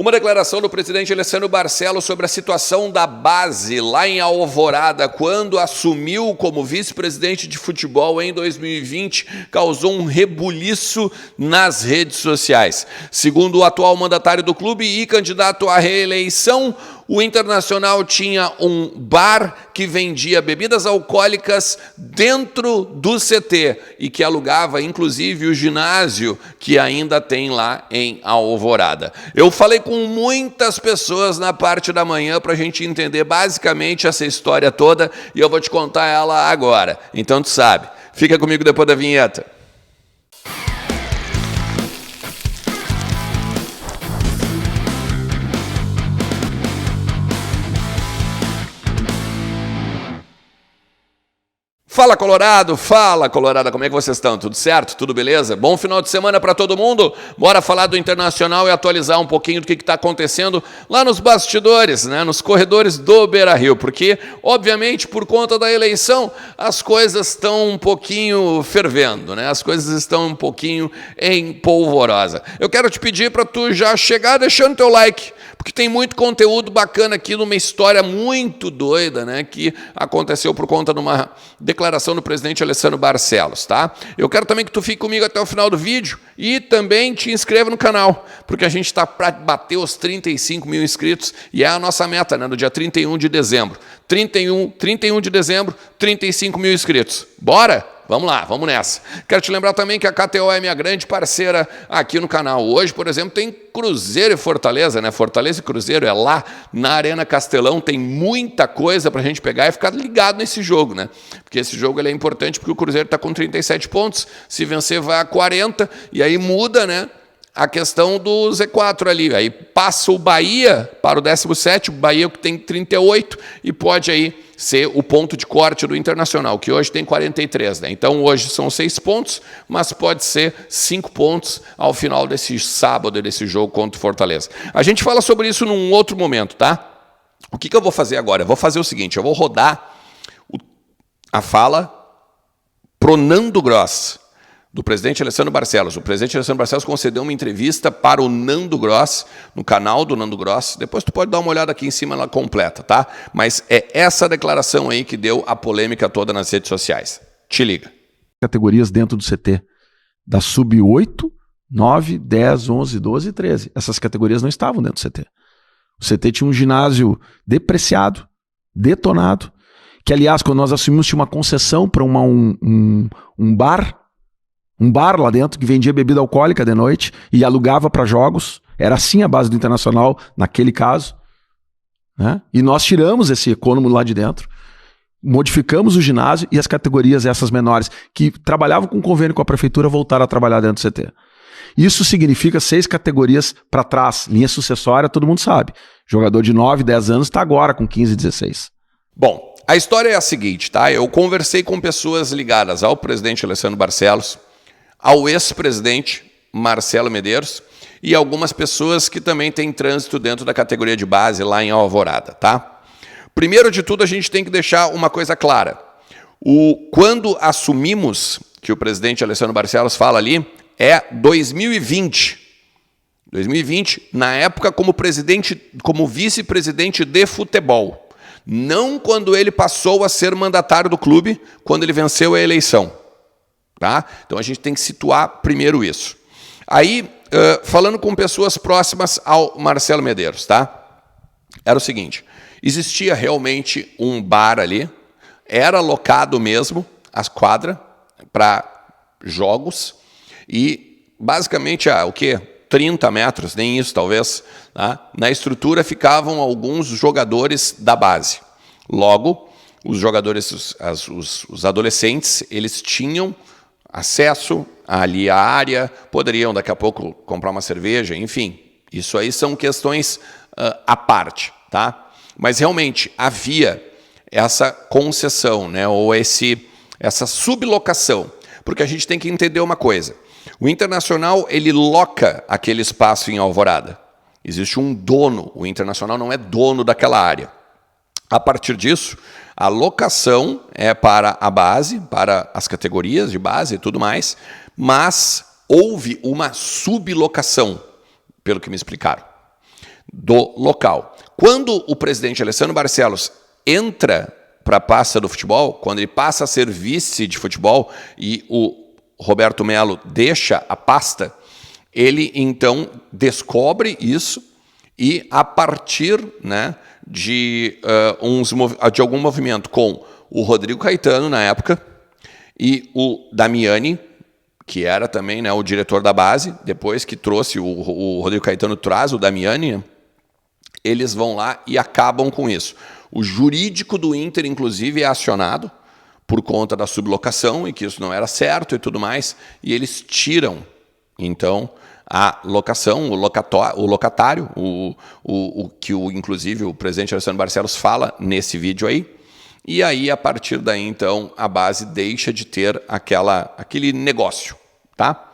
Uma declaração do presidente Alessandro Barcelos sobre a situação da base lá em Alvorada, quando assumiu como vice-presidente de futebol em 2020, causou um rebuliço nas redes sociais. Segundo o atual mandatário do clube e candidato à reeleição, o Internacional tinha um bar que vendia bebidas alcoólicas dentro do CT e que alugava, inclusive, o ginásio que ainda tem lá em Alvorada. Eu falei com muitas pessoas na parte da manhã para a gente entender basicamente essa história toda e eu vou te contar ela agora. Então tu sabe, fica comigo depois da vinheta. Fala Colorada, como é que vocês estão? Tudo certo? Tudo beleza? Bom final de semana para todo mundo? Bora falar do Internacional e atualizar um pouquinho do que está acontecendo lá nos bastidores, né? Nos corredores do Beira-Rio, porque, obviamente, por conta da eleição, as coisas estão um pouquinho fervendo, né? As coisas estão um pouquinho em polvorosa. Eu quero te pedir para tu já chegar deixando teu like, porque tem muito conteúdo bacana aqui numa história muito doida, né? Que aconteceu por conta de uma declaração do presidente Alessandro Barcelos, tá? Eu quero também que tu fique comigo até o final do vídeo e também te inscreva no canal, porque a gente está para bater os 35 mil inscritos e é a nossa meta, né? No dia 31 de dezembro. 31 de dezembro, 35 mil inscritos. Bora? Vamos lá, vamos nessa. Quero te lembrar também que a KTO é minha grande parceira aqui no canal. Hoje, por exemplo, tem Cruzeiro e Fortaleza, né? Fortaleza e Cruzeiro é lá na Arena Castelão. Tem muita coisa para a gente pegar e ficar ligado nesse jogo, né? Porque esse jogo ele é importante porque o Cruzeiro está com 37 pontos. Se vencer, vai a 40 e aí muda, né? A questão do Z4 ali, aí passa o Bahia para o 17º, o Bahia que tem 38 e pode aí ser o ponto de corte do Internacional, que hoje tem 43, né? Então hoje são 6 pontos, mas pode ser 5 pontos ao final desse sábado, desse jogo contra o Fortaleza. A gente fala sobre isso num outro momento, tá? O que eu vou fazer agora? Eu vou fazer o seguinte, eu vou rodar a fala pro Nando Gross, do presidente Alessandro Barcelos. O presidente Alessandro Barcelos concedeu uma entrevista para o Nando Gross, no canal do Nando Gross. Depois tu pode dar uma olhada aqui em cima, ela completa, tá? Mas é essa declaração aí que deu a polêmica toda nas redes sociais. Te liga. Categorias dentro do CT, da sub-8, 9, 10, 11, 12 e 13. Essas categorias não estavam dentro do CT. O CT tinha um ginásio depreciado, detonado, que, aliás, quando nós assumimos, tinha uma concessão para um bar, lá dentro que vendia bebida alcoólica de noite e alugava para jogos. Era assim a base do Internacional naquele caso, né? E nós tiramos esse econômico lá de dentro, modificamos o ginásio e as categorias essas menores que trabalhavam com convênio com a prefeitura voltaram a trabalhar dentro do CT. Isso significa 6 categorias para trás, linha sucessória, todo mundo sabe. Jogador de 9, 10 anos está agora com 15, 16. Bom, a história é a seguinte, tá? Eu conversei com pessoas ligadas ao presidente Alessandro Barcelos, ao ex-presidente Marcelo Medeiros e algumas pessoas que também têm trânsito dentro da categoria de base lá em Alvorada, tá? Primeiro de tudo, a gente tem que deixar uma coisa clara. Quando assumimos, que o presidente Alessandro Barcelos fala ali, é 2020. 2020, na época como vice-presidente de futebol. Não quando ele passou a ser mandatário do clube, quando ele venceu a eleição. Tá? Então a gente tem que situar primeiro isso. Aí, falando com pessoas próximas ao Marcelo Medeiros, tá? Era o seguinte, existia realmente um bar ali, era alocado mesmo as quadras para jogos e basicamente, 30 metros, nem isso talvez, tá? Na estrutura ficavam alguns jogadores da base. Logo, os jogadores, os adolescentes, eles tinham acesso ali à área, poderiam daqui a pouco comprar uma cerveja, enfim. Isso aí são questões à parte, tá? Mas realmente havia essa concessão, né? Ou essa sublocação, porque a gente tem que entender uma coisa. O Internacional, ele loca aquele espaço em Alvorada. Existe um dono, o Internacional não é dono daquela área. A partir disso, a locação é para a base, para as categorias de base e tudo mais, mas houve uma sublocação, pelo que me explicaram. do local. Quando o presidente Alessandro Barcelos entra para a pasta do futebol, quando ele passa a ser vice de futebol e o Roberto Melo deixa a pasta, ele então descobre isso e a partir, né, de algum movimento com o Rodrigo Caetano na época e o Damiani, que era também, né, o diretor da base, depois que trouxe o Rodrigo Caetano traz o Damiani, né, eles vão lá e acabam com isso. O jurídico do Inter, inclusive, é acionado por conta da sublocação e que isso não era certo e tudo mais, e eles tiram, então, a locação, o locatário, que inclusive o presidente Alessandro Barcelos fala nesse vídeo aí, e aí, a partir daí, então, a base deixa de ter aquele negócio, tá?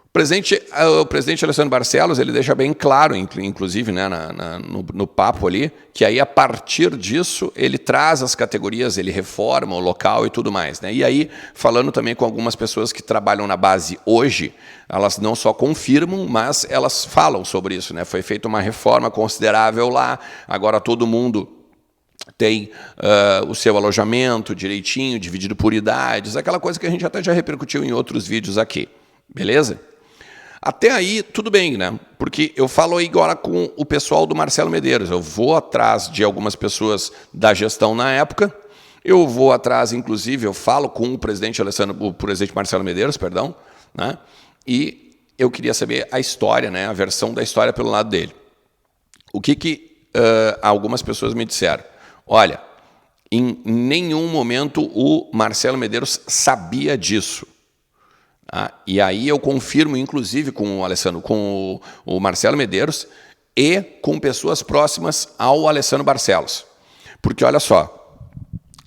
O presidente Alessandro Barcelos, ele deixa bem claro, inclusive, né, no papo ali, que aí, a partir disso, ele traz as categorias, ele reforma o local e tudo mais, né? E aí, falando também com algumas pessoas que trabalham na base hoje, elas não só confirmam, mas elas falam sobre isso, né? Foi feita uma reforma considerável lá, agora todo mundo tem o seu alojamento direitinho, dividido por idades, aquela coisa que a gente até já repercutiu em outros vídeos aqui, beleza? Até aí, tudo bem, né? Porque eu falo aí agora com o pessoal do Marcelo Medeiros, eu vou atrás de algumas pessoas da gestão na época, eu vou atrás, inclusive, eu falo com o presidente Marcelo Medeiros, perdão, né? E eu queria saber a história, né? A versão da história pelo lado dele. O que algumas pessoas me disseram? Olha, em nenhum momento o Marcelo Medeiros sabia disso. E aí eu confirmo, inclusive, com o Marcelo Medeiros e com pessoas próximas ao Alessandro Barcelos. Porque, olha só,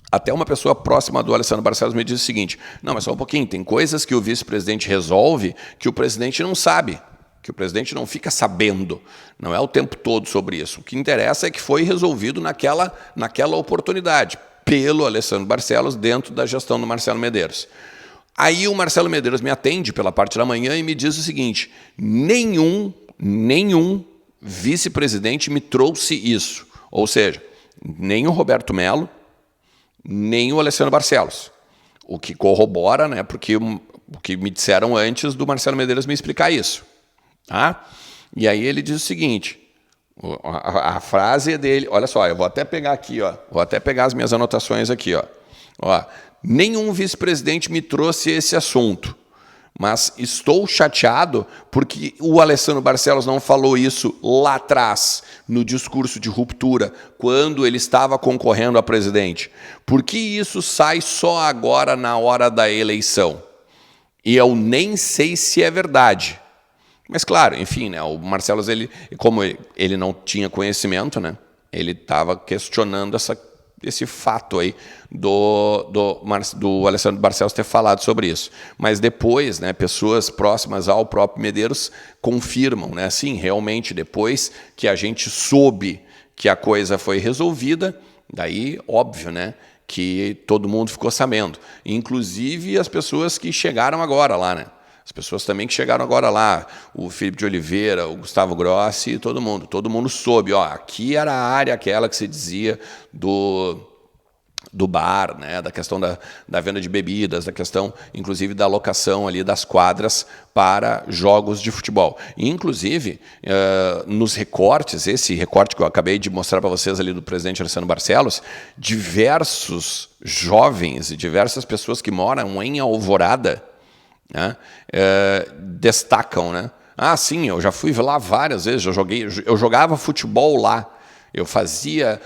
até uma pessoa próxima do Alessandro Barcelos me diz o seguinte, não, mas só um pouquinho, tem coisas que o vice-presidente resolve que o presidente não sabe, que o presidente não fica sabendo, não é o tempo todo sobre isso. O que interessa é que foi resolvido naquela oportunidade, pelo Alessandro Barcelos, dentro da gestão do Marcelo Medeiros. Aí o Marcelo Medeiros me atende pela parte da manhã e me diz o seguinte, nenhum vice-presidente me trouxe isso. Ou seja, nem o Roberto Melo, nem o Alessandro Barcelos. O que corrobora, né, porque o que me disseram antes do Marcelo Medeiros me explicar isso. Tá? E aí ele diz o seguinte, a frase dele, olha só, eu vou até pegar aqui, ó, vou até pegar as minhas anotações aqui, ó. Nenhum vice-presidente me trouxe esse assunto, mas estou chateado porque o Alessandro Barcelos não falou isso lá atrás, no discurso de ruptura, quando ele estava concorrendo a presidente. Por que isso sai só agora na hora da eleição? E eu nem sei se é verdade. Mas claro, enfim, né, o Barcelos, como ele não tinha conhecimento, né, ele estava questionando esse fato aí do Alessandro Barcelos ter falado sobre isso. Mas depois, né, pessoas próximas ao próprio Medeiros confirmam, né, sim, realmente, depois que a gente soube que a coisa foi resolvida, daí, óbvio, né, que todo mundo ficou sabendo. Inclusive as pessoas que chegaram agora lá, né? As pessoas também que chegaram agora lá, o Felipe de Oliveira, o Gustavo Grossi, todo mundo soube, ó, aqui era a área aquela que se dizia do bar, né, da questão da venda de bebidas, da questão, inclusive, da locação ali das quadras para jogos de futebol. E, inclusive, nos recortes, esse recorte que eu acabei de mostrar para vocês ali do presidente Alessandro Barcelos, diversos jovens e diversas pessoas que moram em Alvorada, né, destacam, né? Ah, sim, eu já fui lá várias vezes, eu jogava futebol lá, eu fazia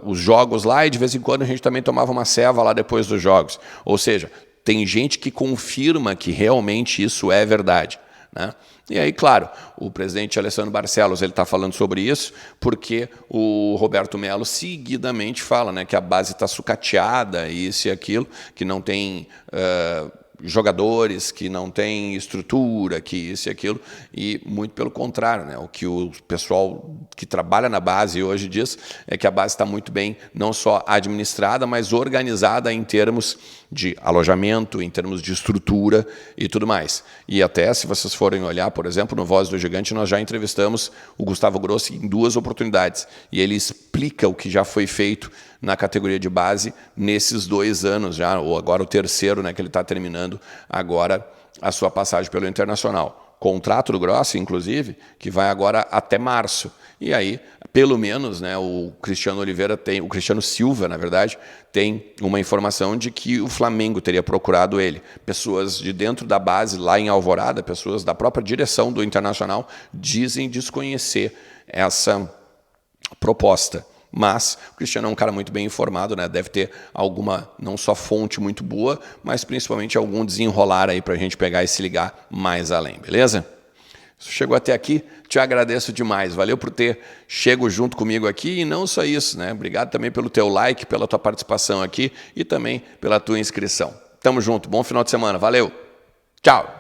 os jogos lá e de vez em quando a gente também tomava uma ceva lá depois dos jogos. Ou seja, tem gente que confirma que realmente isso é verdade, né? E aí, claro, o presidente Alessandro Barcelos está falando sobre isso porque o Roberto Melo seguidamente fala, né, que a base está sucateada, isso e aquilo, que não tem jogadores, que não tem estrutura, que isso e aquilo, e muito pelo contrário, né? O que o pessoal que trabalha na base hoje diz é que a base está muito bem, não só administrada, mas organizada em termos de alojamento, em termos de estrutura e tudo mais. E até, se vocês forem olhar, por exemplo, no Voz do Gigante, nós já entrevistamos o Gustavo Grossi em 2 oportunidades, e ele explica o que já foi feito na categoria de base nesses 2 anos já, ou agora o terceiro, né, que ele está terminando agora a sua passagem pelo Internacional. Contrato do Grossi, inclusive, que vai agora até março. E aí, pelo menos, né, o Cristiano Silva, na verdade, tem uma informação de que o Flamengo teria procurado ele. Pessoas de dentro da base, lá em Alvorada, pessoas da própria direção do Internacional, dizem desconhecer essa proposta. Mas o Cristiano é um cara muito bem informado, né? Deve ter alguma, não só fonte muito boa, mas principalmente algum desenrolar aí para a gente pegar e se ligar mais além, beleza? Se chegou até aqui, te agradeço demais. Valeu por ter chego junto comigo aqui, e não só isso, né? Obrigado também pelo teu like, pela tua participação aqui e também pela tua inscrição. Tamo junto, bom final de semana, valeu, tchau!